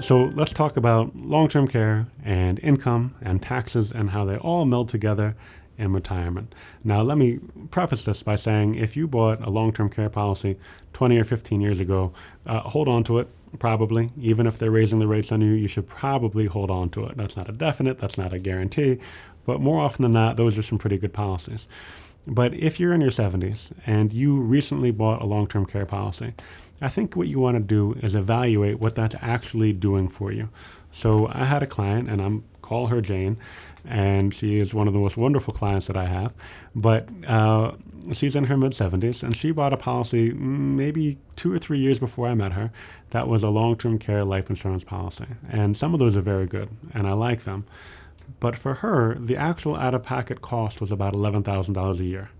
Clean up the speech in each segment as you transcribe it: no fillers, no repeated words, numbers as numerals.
So let's talk about long-term care and income and taxes and how they all meld together in retirement. Now, let me preface this by saying if you bought a long-term care policy 20 or 15 years ago, hold on to it, probably. Even if they're raising the rates on you, you should probably hold on to it. That's not a definite, that's not a guarantee, but more often than not, those are some pretty good policies. But if you're in your 70s and you recently bought a long-term care policy, I think what you want to do is evaluate what that's actually doing for you. So I had a client, and I'm call her Jane, and she is one of the most wonderful clients that I have. But she's in her mid-70s, and she bought a policy maybe 2 or 3 years before I met her. That was a long-term care life insurance policy, and some of those are very good, and I like them. But for her, the actual out-of-pocket cost was about $11,000 a year.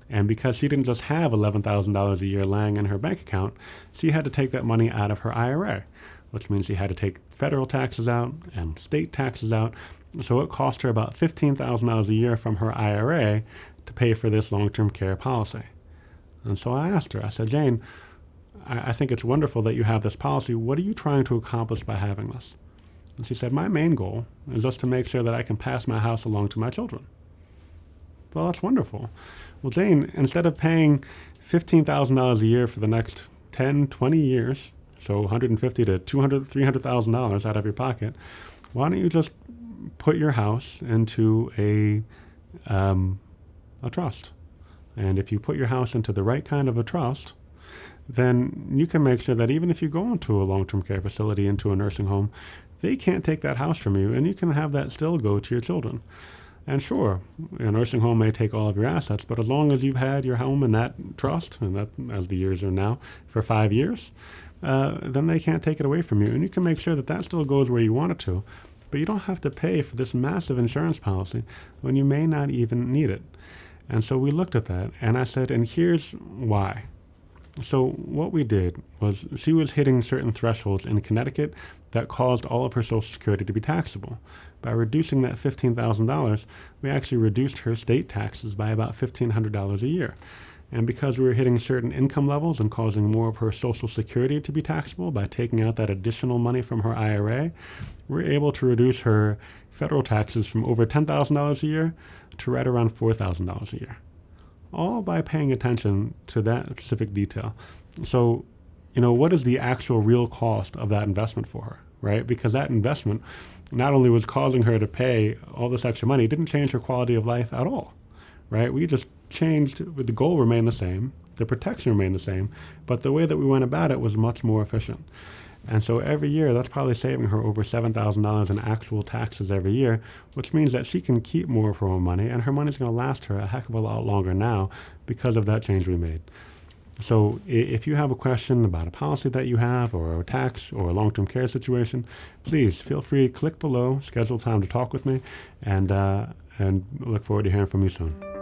And because she didn't just have $11,000 a year lying in her bank account, she had to take that money out of her IRA, which means she had to take federal taxes out and state taxes out. So it cost her about $15,000 a year from her IRA to pay for this long-term care policy. And so I asked her, I said, Jane, I think it's wonderful that you have this policy. What are you trying to accomplish by having this? And she said, my main goal is just to make sure that I can pass my house along to my children. Well, that's wonderful. Well, Jane, instead of paying $15,000 a year for the next 10, 20 years, so $150,000 to $200,000, $300,000 out of your pocket, why don't you just put your house into a trust? And if you put your house into the right kind of a trust, then you can make sure that even if you go into a long-term care facility, into a nursing home, they can't take that house from you, and you can have that still go to your children. And sure, a nursing home may take all of your assets, but as long as you've had your home in that trust, and that, as the years are now, for 5 years, then they can't take it away from you. And you can make sure that that still goes where you want it to, but you don't have to pay for this massive insurance policy when you may not even need it. And so we looked at that, and I said, and here's why. So what we did was she was hitting certain thresholds in Connecticut that caused all of her Social Security to be taxable. By reducing that $15,000, we actually reduced her state taxes by about $1,500 a year. And because we were hitting certain income levels and causing more of her Social Security to be taxable by taking out that additional money from her IRA, we're able to reduce her federal taxes from over $10,000 a year to right around $4,000 a year, all by paying attention to that specific detail. So, what is the actual real cost of that investment for her, right? Because that investment not only was causing her to pay all this extra money, it didn't change her quality of life at all, right? We just changed, the goal remained the same, the protection remained the same, but the way that we went about it was much more efficient. And so every year, that's probably saving her over $7,000 in actual taxes every year, which means that she can keep more of her own money, and her money's going to last her a heck of a lot longer now because of that change we made. So if you have a question about a policy that you have, or a tax, or a long-term care situation, please feel free to click below, schedule time to talk with me, and look forward to hearing from you soon.